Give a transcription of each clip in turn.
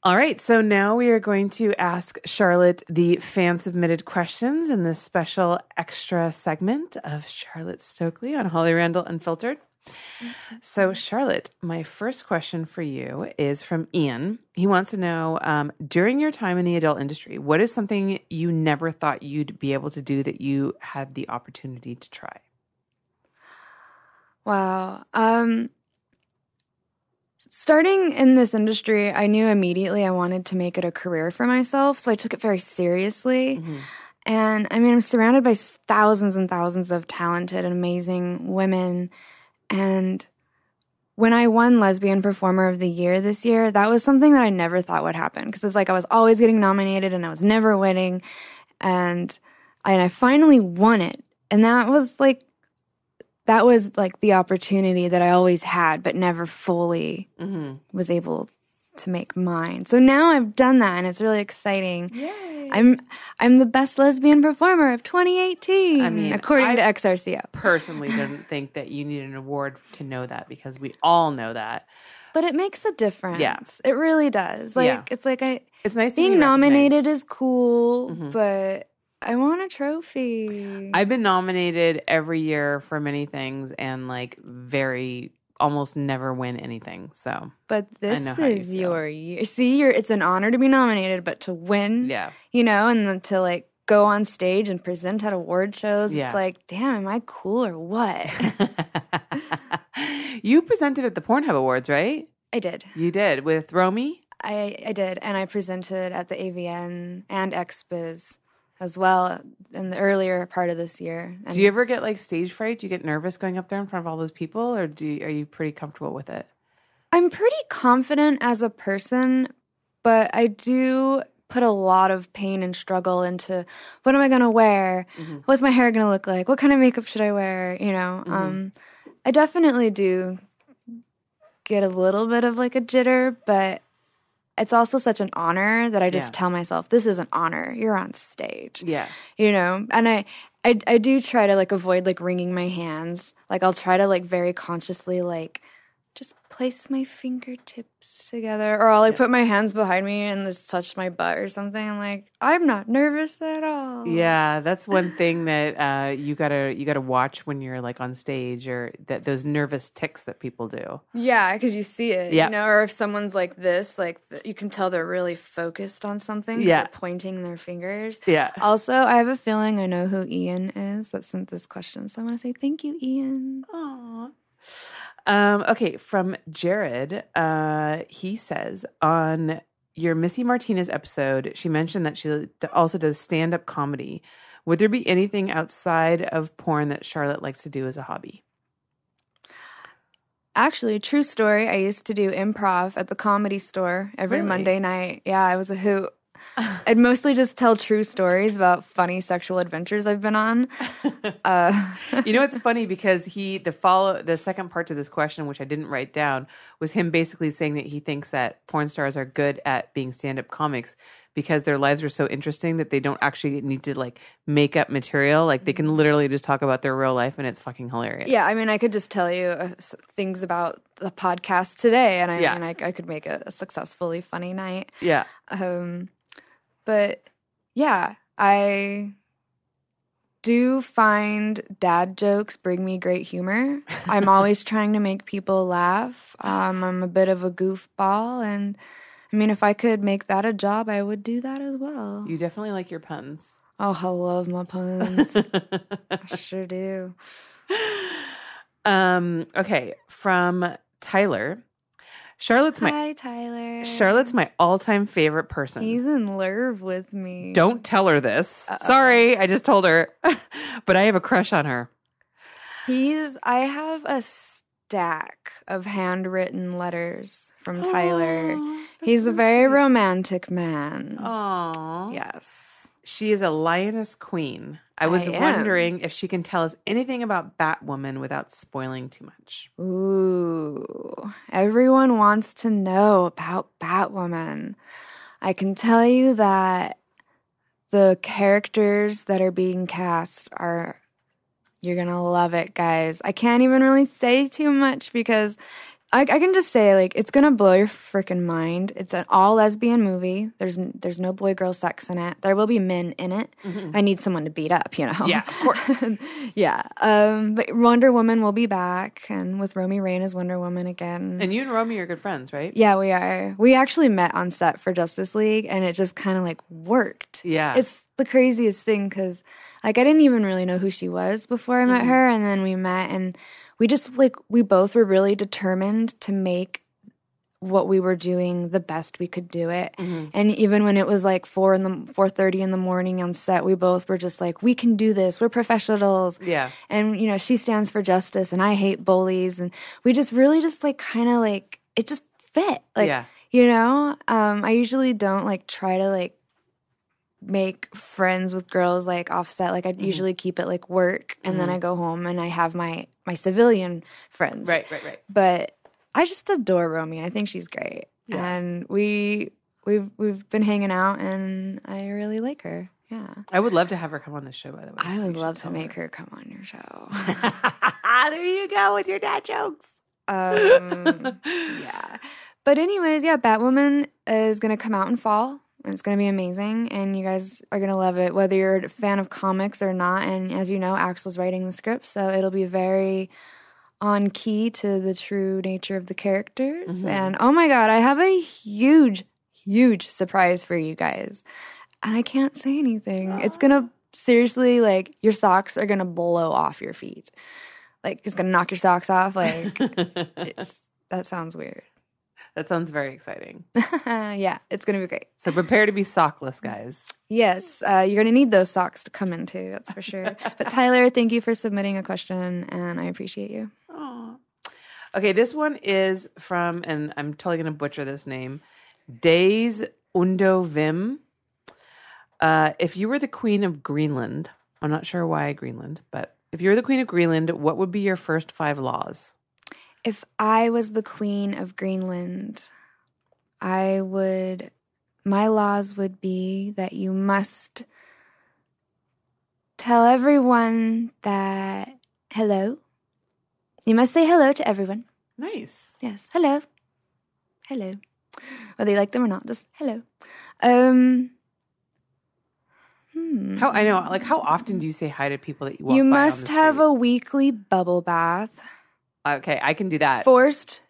All right, so now we are going to ask Charlotte the fan-submitted questions in this special extra segment of Charlotte Stokely on Holly Randall Unfiltered. So, Charlotte, my first question for you is from Ian. He wants to know, during your time in the adult industry, what is something you never thought you'd be able to do that you had the opportunity to try? Wow. Starting in this industry, I knew immediately I wanted to make it a career for myself, so I took it very seriously. Mm-hmm. And I mean, I'm surrounded by thousands and thousands of talented and amazing women. And when I won Lesbian Performer of the Year this year, that was something that I never thought would happen, because it's like I was always getting nominated and I was never winning. And I finally won it. And that was like the opportunity that I always had, but never fully was able to make mine. So now I've done that, and it's really exciting. Yay. I'm the best lesbian performer of 2018, I mean, according to XRCO. Personally, doesn't think that you need an award to know that, because we all know that. But it makes a difference. Yeah. It really does. Like it's like it's nice to being be nominated is cool, but I want a trophy. I've been nominated every year for many things, and like almost never win anything. So, but this is your year. See, it's an honor to be nominated, but to win, and then to like go on stage and present at award shows, it's like, damn, am I cool or what? You presented at the Pornhub Awards, right? I did. You did with Romy? I did, and I presented at the AVN and XBiz as well in the earlier part of this year. And do you ever get like stage fright? Do you get nervous going up there in front of all those people, or are you pretty comfortable with it? I'm pretty confident as a person, but I do put a lot of pain and struggle into what am I going to wear? What's my hair going to look like? What kind of makeup should I wear? I definitely do get a little bit of like a jitter, but it's also such an honor that I just tell myself, this is an honor. You're on stage. Yeah. And I do try to like avoid like wringing my hands. Like I'll try to like very consciously like just place my fingertips together, or I'll like put my hands behind me and just touch my butt or something. I'm like, I'm not nervous at all. Yeah, that's one thing that you gotta watch when you're like on stage, or those nervous tics that people do. Yeah, because you see it, or if someone's like this, like you can tell they're really focused on something. They're pointing their fingers. Yeah. Also, I have a feeling I know who Ian is that sent this question, so I want to say thank you, Ian. Aww. Okay, from Jared, he says, on your Missy Martinez episode, she mentioned that she also does stand-up comedy. Would there be anything outside of porn that Charlotte likes to do as a hobby? Actually, true story, I used to do improv at the Comedy Store every Monday night. Yeah, I was a hoot. I'd mostly just tell true stories about funny sexual adventures I've been on. It's funny because the second part to this question, which I didn't write down, was him basically saying that he thinks that porn stars are good at being stand-up comics because their lives are so interesting that they don't actually need to like make up material. Like they can literally just talk about their real life and it's fucking hilarious. Yeah, I mean, I could just tell you things about the podcast today, and I could make a successfully funny night. Yeah. But yeah, I do find dad jokes bring me great humor. I'm always trying to make people laugh. I'm a bit of a goofball, and I mean, if I could make that a job, I would do that as well. You definitely like your puns. Oh, I love my puns. I sure do. Okay, from Tyler. Hi, Tyler. Charlotte's my all-time favorite person. He's in love with me. Don't tell her this. Sorry, I just told her. But I have a crush on her. I have a stack of handwritten letters from Tyler. He's a very romantic man. Aww. Yes. She is a lioness queen. I was wondering if she can tell us anything about Batwoman without spoiling too much. Ooh, everyone wants to know about Batwoman. I can tell you that the characters that are being cast you're going to love it, guys. I can't even really say too much because I can just say, like, it's gonna blow your freaking mind. It's an all lesbian movie. There's no boy girl sex in it. There will be men in it. I need someone to beat up, you know. Yeah, of course. Yeah. But Wonder Woman will be back, and with Romy Rain as Wonder Woman again. And you and Romy are good friends, right? Yeah, we are. We actually met on set for Justice League, and it just kind of like worked. Yeah. It's the craziest thing because, like, I didn't even really know who she was before I met her, and then we met, and we just, like, we both were really determined to make what we were doing the best we could do it. And even when it was like 4:30 in the morning on set, we both were just like, we can do this. We're professionals. Yeah. And, you know, she stands for justice and I hate bullies. And we just really just like kind of like, it just fit. Like, Yeah. you know, I usually don't like try to like make friends with girls like offset. Like I usually keep it like work and then I go home and I have my civilian friends. Right. But I just adore Romy. I think she's great. Yeah. And we've been hanging out and I really like her. Yeah. I would love to have her come on the show, by the way. I so would you love should to tell make her come on your show. There you go with your dad jokes. Yeah. But anyways, yeah, Batwoman is going to come out in fall. And it's going to be amazing, and you guys are going to love it, whether you're a fan of comics or not. And as you know, Axel's writing the script, so it'll be very on key to the true nature of the characters. And oh my God, I have a huge, huge surprise for you guys. And I can't say anything. It's going to seriously, like, your socks are going to blow off your feet. Like, it's going to knock your socks off. Like, that sounds weird. That sounds very exciting. Yeah, it's going to be great. So prepare to be sockless, guys. Yes, you're going to need those socks to come into, that's for sure. But Tyler, thank you for submitting a question, and I appreciate you. Aww. Okay, this one is from, and I'm totally going to butcher this name, Days Undo Vim. If you were the queen of Greenland, I'm not sure why Greenland, but if you were the queen of Greenland, what would be your first 5 laws? If I was the queen of Greenland, my laws would be that you must tell everyone that hello. You must say hello to everyone. Nice. Yes, hello. Hello. Whether you like them or not, just hello. How often do you say hi to people that you walk You by must on the have street? a weekly bubble bath. Okay, I can do that. Forced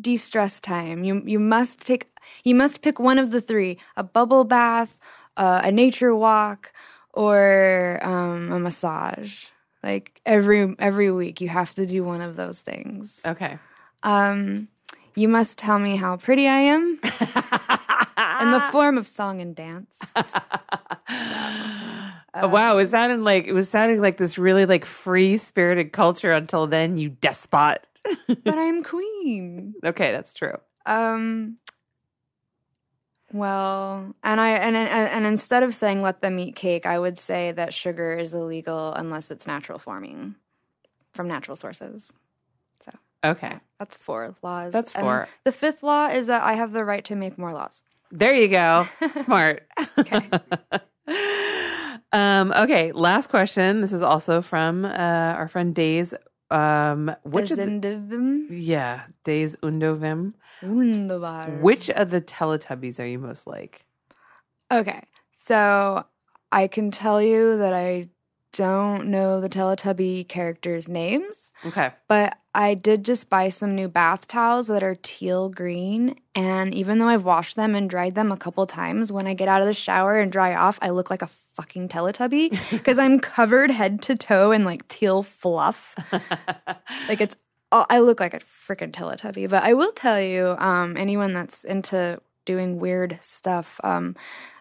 de-stress time. You must pick one of the 3: a bubble bath, a nature walk, or a massage. Like every week, you have to do one of those things. Okay. You must tell me how pretty I am in the form of song and dance. Wow, it was sounding like this really like free-spirited culture until then, you despot. But I'm queen. Okay, that's true. Well, and instead of saying let them eat cake, I would say that sugar is illegal unless it's natural forming from natural sources. So Okay. that's 4 laws. That's 4. And the 5th law is that I have the right to make more laws. There you go. Smart. Okay. Okay, last question. This is also from our friend Days. Which of Days Undovim. Wunderbar. Which of the Teletubbies are you most like? Okay, so I can tell you that I don't know the Teletubby characters' names. Okay. But I did just buy some new bath towels that are teal green. And even though I've washed them and dried them a couple times, when I get out of the shower and dry off, I look like a fucking Teletubby because I'm covered head to toe in like teal fluff. Like I look like a freaking Teletubby. But I will tell you, anyone that's into doing weird stuff, I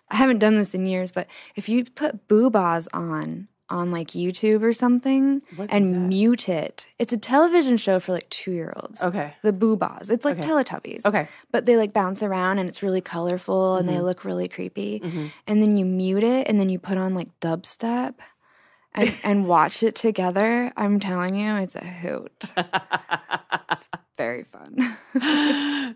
haven't done this in years, but if you put boobas on like YouTube or something and mute it. It's a television show for like 2-year-olds. Okay. The boobas. It's like Teletubbies. Okay. But they like bounce around and it's really colorful and they look really creepy. And then you mute it and then you put on like dubstep and watch it together. I'm telling you, it's a hoot. It's very fun.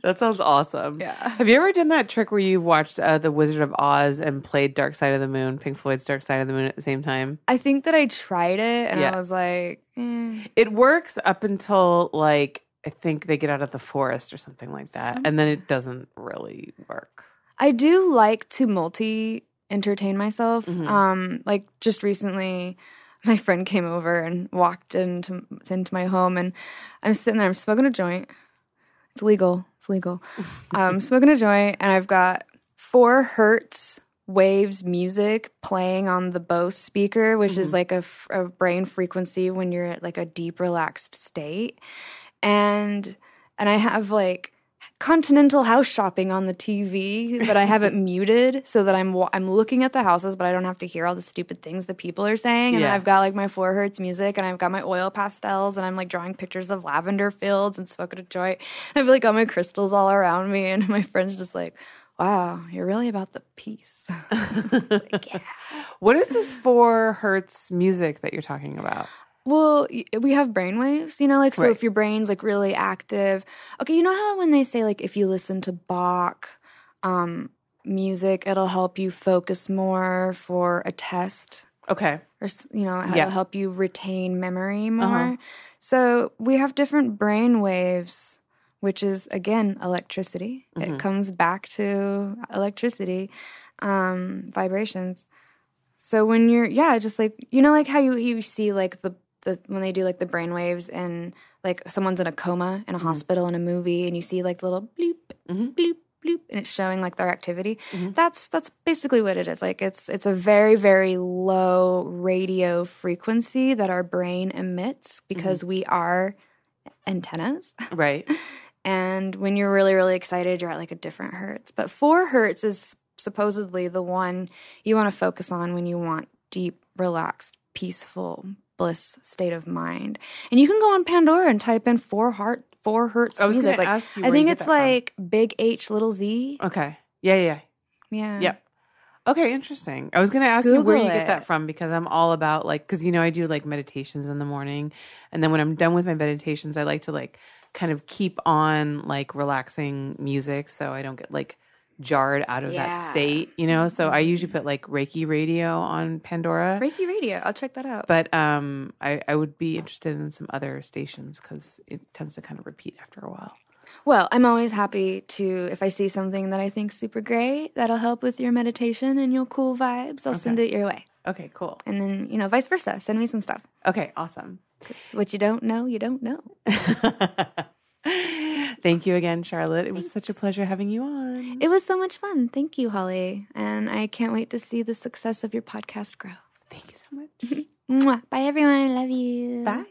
That sounds awesome. Yeah. Have you ever done that trick where you watched The Wizard of Oz and played Dark Side of the Moon, Pink Floyd's Dark Side of the Moon at the same time? I think that I tried it and I was like, It works up until like I think they get out of the forest or something like that. And then it doesn't really work. I do like to multi-entertain myself. Like just recently, my friend came over and walked into my home, and I'm sitting there, I'm smoking a joint. It's legal. Smoking a joint, and I've got 4 hertz waves music playing on the Bose speaker, which is like a brain frequency when you're at like a deep relaxed state. And I have like Continental House Shopping on the TV, but I have it muted so that I'm looking at the houses, but I don't have to hear all the stupid things that people are saying. And then I've got like my 4 hertz music, and I've got my oil pastels, and I'm like drawing pictures of lavender fields and smoking a joint. And I've like got my crystals all around me, and my friend's just like, "Wow, you're really about the peace." Like, yeah. What is this 4 hertz music that you're talking about? Well, we have brainwaves, like, so if your brain's, like, really active. Okay, you know how when they say, like, if you listen to Bach music, it'll help you focus more for a test? Okay. Or, it'll help you retain memory more. So we have different brainwaves, which is, again, electricity. It comes back to electricity, vibrations. So when you're, just like, like how you see, like, the when they do like the brainwaves and like someone's in a coma in a hospital in a movie, and you see like the little bloop, bloop, bloop, and it's showing like their activity. That's basically what it is. Like it's a very, very low radio frequency that our brain emits because we are antennas. Right. And when you're really, really excited, you're at like a different hertz. But 4 hertz is supposedly the one you want to focus on when you want deep, relaxed, peaceful bliss state of mind. And you can go on Pandora and type in 4 hertz I was music. Like, ask you where I think you it's like from. Big H, little Z. Okay. Yeah. Yep. Okay, interesting. I was going to ask you where you get that from, because I'm all about like, because I do like meditations in the morning, and then when I'm done with my meditations, I like to like kind of keep on like relaxing music so I don't get like jarred out of that state, So I usually put like Reiki Radio on Pandora. Reiki Radio, I'll check that out. But I would be interested in some other stations because it tends to kind of repeat after a while. Well, I'm always happy to, if I see something that I think super great, that'll help with your meditation and your cool vibes, I'll send it your way. Okay, cool. And then, vice versa, send me some stuff. Okay, awesome. 'Cause what you don't know, you don't know. Thank you again, Charlotte. It was such a pleasure having you on. It was so much fun. Thank you, Holly. And I can't wait to see the success of your podcast grow. Thank you so much. Bye, everyone. Love you. Bye.